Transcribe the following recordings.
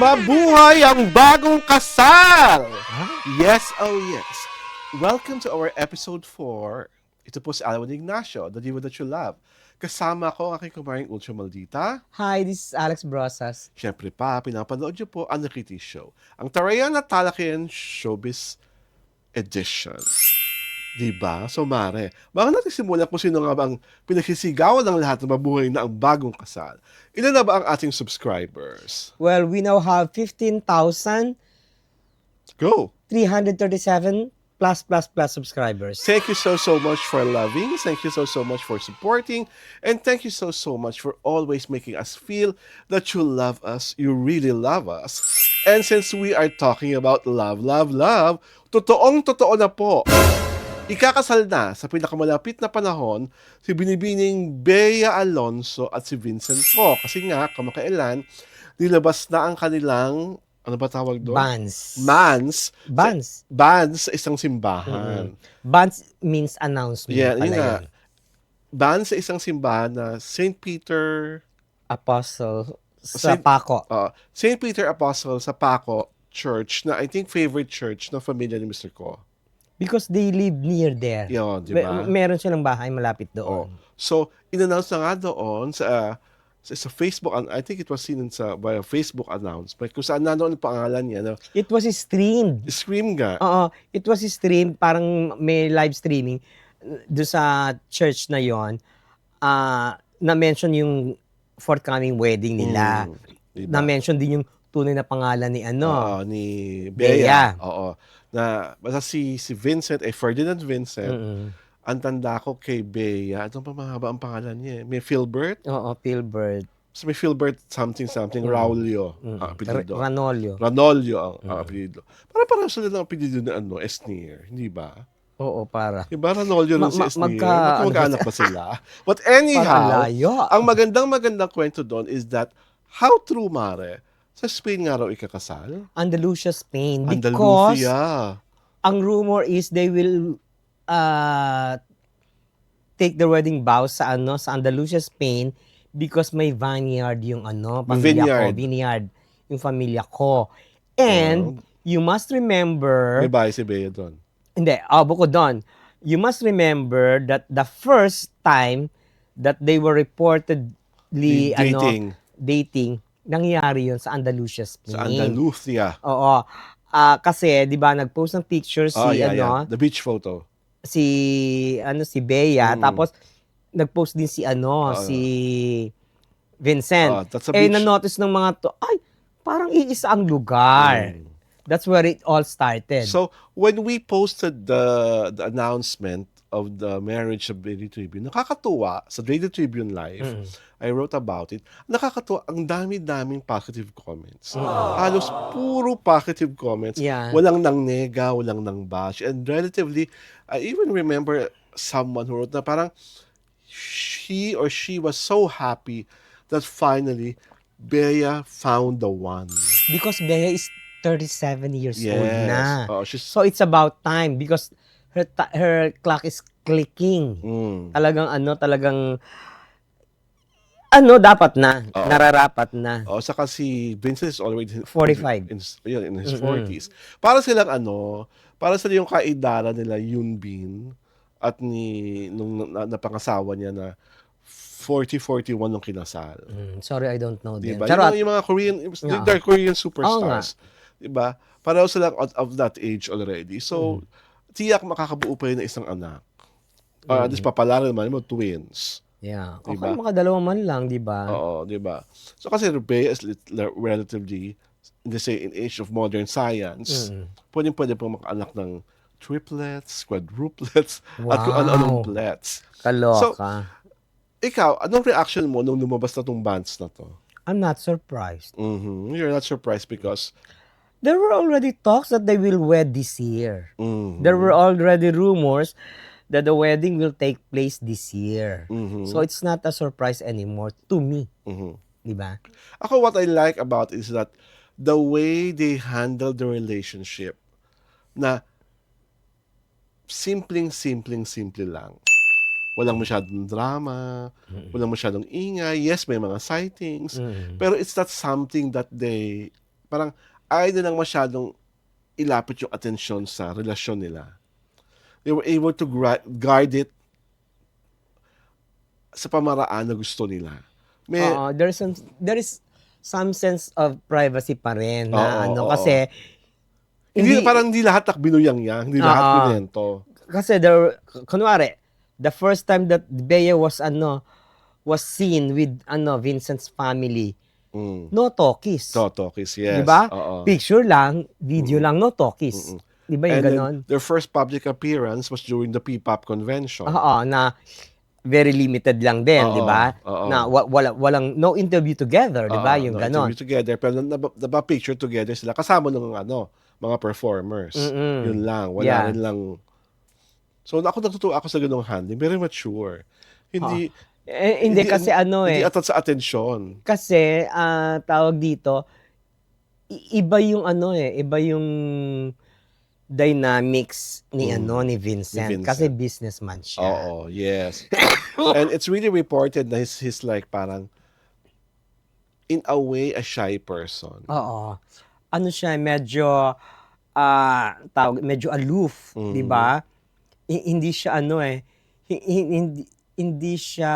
Mabuhay ang bagong kasal! Yes, oh yes. Welcome to our episode 4. Ito po si Alwin Ignacio, the diva that you love. Kasama ko ang aking kumaring Ultra Maldita. Hi, this is Alex Brosas. Siyempre pa, pinapanood niyo po ang Nakiti Show. Ang Tarayan at Talakian Showbiz Edition. Diba? So, Mare, bago natin simulan kung sino nga bang pinagsisigawan ng lahat na mabuhay na ang bagong kasal. Ilan na ba ang ating subscribers? Well, we now have 15,337 Go! plus subscribers. Thank you so much for loving. Thank you so much for supporting. And thank you so much for always making us feel that you love us. You really love us. And since we are talking about love, totoong-totoo na po. Ikakasal na sa pinakamalapit na panahon si Binibining Bea Alonso at si Vincent Co. Kasi nga, kamakailan, nilabas na ang kanilang, ano ba tawag doon? Bans Bans sa isang simbahan. Bans means announcement. Yeah, yun pala nga. yun. Bans sa isang simbahan na St. Peter... Apostle sa Paco. St. Peter Apostle sa Paco Church na I think favorite church ng pamilya ni Mr. Co. Because they live near there. Yun, di ba? Meron silang bahay malapit doon. So, in-announce na nga doon sa Facebook, I think it was seen by a Facebook announcement kung saan nanoon ang pangalan niya. No? It was streamed. Stream nga. Oo, it was streamed, parang may live streaming do sa church na yon. Na-mention yung forthcoming wedding nila. Diba? Na-mention din yung tunay na pangalan ni ni Bea. Bea. Oo. Na basta si Vincent, Ferdinand Vincent, ang tanda ko kay Bea, ano pa mahaba ang pangalan niya? May Philbert? Oo, Philbert. So may Philbert something, Raulio. Apelido. Ranolio ang apelido. Para sila ng apelido na Esnier, hindi ba? Oo, para. Diba, Ranolio rin si Esnier? Magkaanak pa sila. But Parang anyhow, layo. ang magandang kwento doon is that, how true, Mare, sa Spain nga raw ikakasal? Andalusia, Spain. Because Andalusia. ang rumor is they will take the wedding vows sa Andalusia, Spain because may vineyard yung pamilya ko. Vineyard yung pamilya ko. And you must remember... May bahay si Bea doon. Hindi, bukod doon. You must remember that the first time that they were reportedly dating, nangyari yun sa Andalusia, Spain. Sa Andalusia. Oo. Kasi 'di ba nag-post ng picture the beach photo. Si Bea, tapos nag-post din si Vincent. Na-notice ng mga to, ay, parang iisa ang lugar. That's where it all started. So, when we posted the announcement of the marriage of Daily Tribune, nakakatuwa, sa Daily Tribune Live, I wrote about it, nakakatuwa, ang dami-daming positive comments. Halos puro positive comments. Yeah. Walang nang nega, walang nang bash. And relatively, I even remember someone who wrote na parang she was so happy that finally, Bea found the one. Because Bea is 37 years old na. So it's about time because her clock is clicking. Talagang dapat na. Nararapat na. Saka si Vincent is already 45. In his 40s. Para silang yung kaedara nila Yunbin at nung napangasawa niya na 40-41 nung kinasal. Sorry, I don't know them. Diba? Yung mga they're Korean superstars. Diba? Pareho silang of that age already. So, tiyak makakabuo pa yun ng isang anak. At least papalala naman mo, twins. Yeah. Diba? Okay, makadalawa man lang, di ba? Oo, di ba? So, kasi Bea is relatively, in age of modern science, pwede pong makaanak ng triplets, quadruplets, at kung ano-anong plets. Kaloka. So, ikaw, anong reaction mo nung lumabas na tong bands na to? I'm not surprised. You're not surprised because there were already talks that they will wed this year. There were already rumors that the wedding will take place this year. So it's not a surprise anymore to me. Diba? Ako, what I like about it is that the way they handle the relationship na simple lang. Walang masyadong drama, walang masyadong ingay. Yes, may mga sightings, pero it's not something that they Parang ayaw nilang masyadong ilapit yung atensyon sa relasyon nila. They were able to guard it sa pamaraan na gusto nila. Oo, there is some sense of privacy pa rin na Oo, oo. kasi Hindi, parang hindi lahat binuyang-yang, hindi lahat binento. Kasi kunwari, the first time that Bea was seen with Vincent's family, no talkies. No talkies, yes. Diba? Oo. Picture lang, video lang, no talkies. Diba yung And ganon? then, their first public appearance was during the P-pop convention. Oo, na very limited lang din, di ba? Na walang no interview together, di ba? Yung no ganon. interview together, pero picture together sila kasama ng mga performers. Yun lang, wala rin lang. So ako natutuwa ako sa ganung handling, very mature. Hindi hindi kasi hindi atat sa atensyon. Kasi tawag dito, iba yung iba yung dynamics ni ni Vincent. Kasi businessman siya. Oo, yes. And it's really reported na he's like parang in a way a shy person. Oo. Ano siya, medyo medyo aloof, 'di ba? Hindi siya hindi siya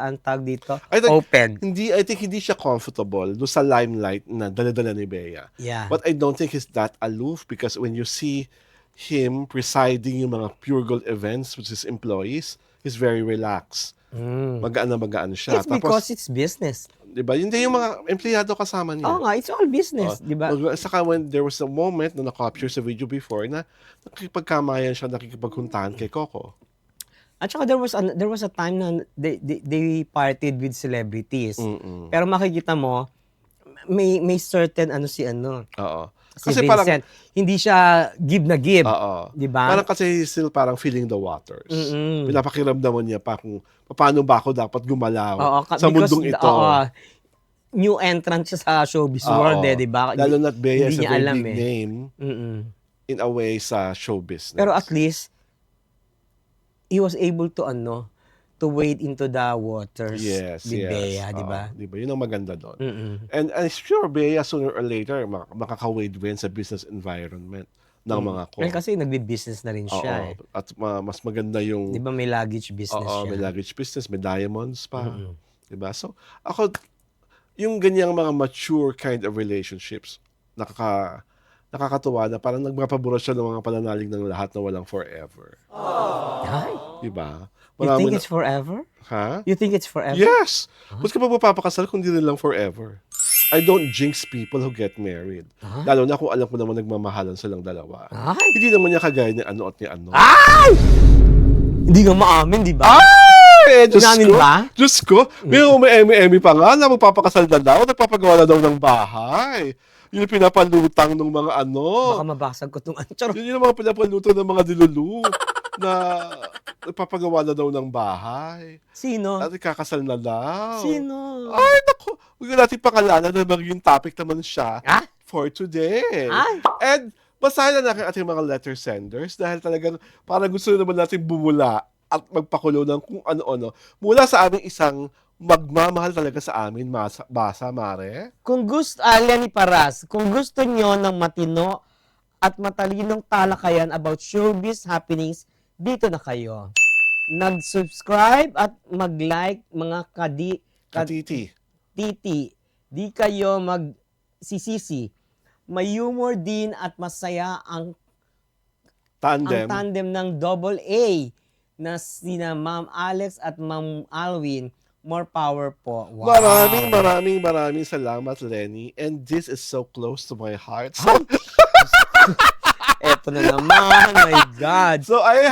ang tawag dito, open. I think hindi siya comfortable do sa limelight na dala-dala ni Bea. Yeah. But I don't think he's that aloof because when you see him presiding yung mga Pure Gold events with his employees, he's very relaxed. Magaan siya. It's because it's business. Diba? Hindi yung mga empleyado kasama niya. Oo nga, it's all business, diba? Saka when there was a moment na na-capture sa video before na nakikipagkamayan siya, nakikipagkuntahan kay Coco. At saka there was a time na they partied with celebrities. Pero makikita mo, may certain Oo. Si Vincent, parang, hindi siya give na give. Di ba? Parang kasi still parang feeling the waters. Pinapakiramdaman niya pa kung paano ba ako dapat gumalaw sa mundong ito. New entrant siya sa showbiz world di ba? Lalo na't Bea is a very alam, big name in a way sa show business. Pero at least, he was able to wade into the waters with Bea, di ba? Di ba? Yun ang maganda doon. And I'm sure Bea sooner or later makaka-wade rin sa business environment ng mga ko. Kasi nagbi-business na rin siya. At mas maganda yung... Di ba may luggage business siya? May luggage business, may diamonds pa. Di ba? So, ako, yung ganyang mga mature kind of relationships, nakakatuwa na parang nagpapabura siya ng mga pananalig ng lahat na walang forever. Diba? You think it's forever? Ha? You think it's forever? Yes! Ba't ka pa magpapakasal kung di rin lang forever? I don't jinx people who get married. Lalo na kung alam ko naman nagmamahalan silang dalawa. Hindi naman niya kagaya ni ano at ni ano. Hindi nga maamin, di ba? Diyos ko. Ba? Diyos ko. May emi pa nga na magpapakasal na daw, nagpapagawa na daw ng bahay. Yun yung pinapalutang ng mga Baka mabasag ko itong answer. Yun yung mga pinapalutang ng mga dilulu na nagpapagawa na daw ng bahay. Sino? At ikakasal na daw. Sino? Ay, naku. Huwag na natin pakalanan na maging topic naman siya for today. And basahin na natin ating mga letter senders dahil talagang parang gusto naman natin bumula at magpakulo ng kung ano-ano mula sa aming isang magmamahal talaga sa amin, basa, Mare. Kung Lenny Paras, kung gusto nyo ng matino at matalinong talakayan about showbiz happenings, dito na kayo. Nag-subscribe at mag-like mga Katiti. Di kayo magsisisi. May humor din at masaya ang tandem ng Double A na sina Ma'am Alex at Ma'am Alwin. More power po. Wow. Maraming salamat, Lenny. And this is so close to my heart. So, eto na naman, my God. So I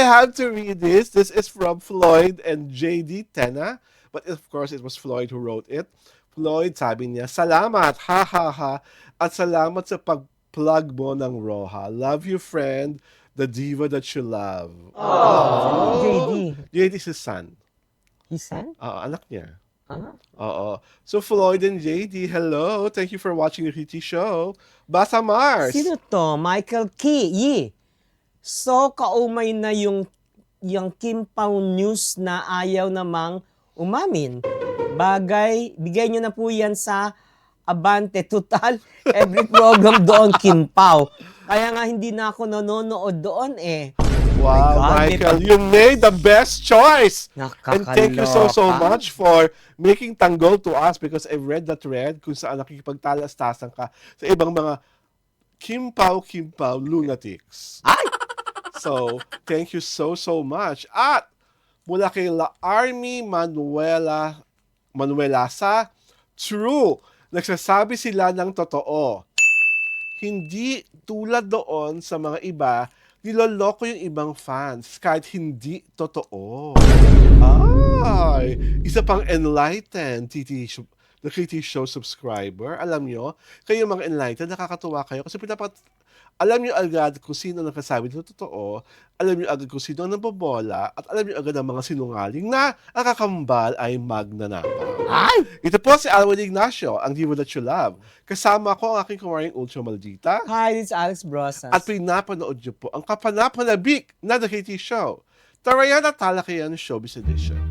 have to read this. This is from Floyd and JD Tena. But of course, it was Floyd who wrote it. Floyd, sabi niya, salamat, ha ha ha. At salamat sa pag-plug mo ng Roja. Love you, friend. The diva that you love. Oh. JD is his son. His son? Anak niya. Oo. So, Floyd and JD, hello. Thank you for watching the Hiti Show. Basa Mars. Sino to? Michael Yi. So, kaumay na yung Kim Pao News na ayaw namang umamin. Bigay nyo na po yan sa Abante, total. Every program doon, Kim Pao. Kaya nga hindi na ako nanonood doon eh. Wow, God, Michael, you made the best choice. And Nakakaloka. thank you so much for making tanggol to us because I read that thread kung saan nakikipagtalastasan ka sa ibang mga Kim Pao lunatics. Ay! So, thank you so much. At mula kay La Army Manuelasa, true, nagsasabi sila ng totoo. Hindi tulad doon sa mga iba, niloloko yung ibang fans kahit hindi totoo. Ay, isa pang enlightened the KT Show subscriber. Alam nyo, kayo mga enlightened, nakakatuwa kayo kasi alam nyo agad kung sino nagkasabi ng totoo, alam nyo agad kung sino ang nabobola, at alam nyo agad ang mga sinungaling na ang kakambal ay magnanakaw. Ay! Ito po si Alwin Ignacio, ang diva that you love. Kasama ko ang aking kumaring Ultra Maldita. Hi, this is Alex Brosas. At pinapanood nyo po ang kapanapanabik na The KT Show. Tarayan at Talakayan Showbiz Edition.